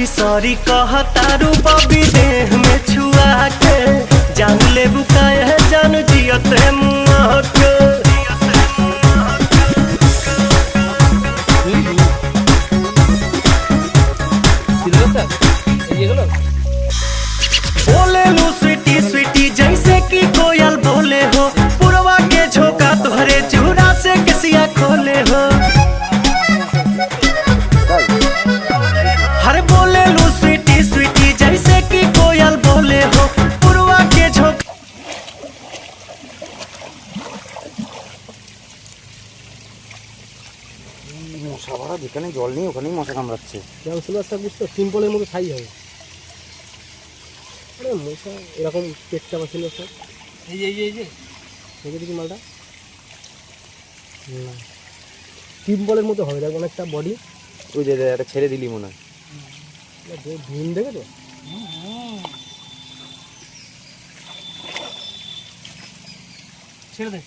Sorry sorry कहतारू बबी देह में छुआ के जान ले बुकाए है जान जियत है मुआ के बोले लू स्वीटी स्वीटी जैसे कि कोयल बोले हो पुरवा के झोंका तुहरे चूड़ा से कसिया खोले हो हर बोले लू स्वीटी स्वीटी जैसे कि कोयल बोले हो पुरवा के झोंका মশা ভরা যেখানে জল নেই ওখানেই মশা কামড়াচ্ছে। বুঝতো সিম্পলের মতো ছাই হবে। আরে মশা এরকম পেট চাপা ছিল সব। এই যে দেখে দেখি মালটা না সিম্পলের মতো হবে দেখো অনেকটা বডি। ওই যে একটা ছেড়ে দিলি মনে হয় ডিম দেখে তো ছেড়ে দে।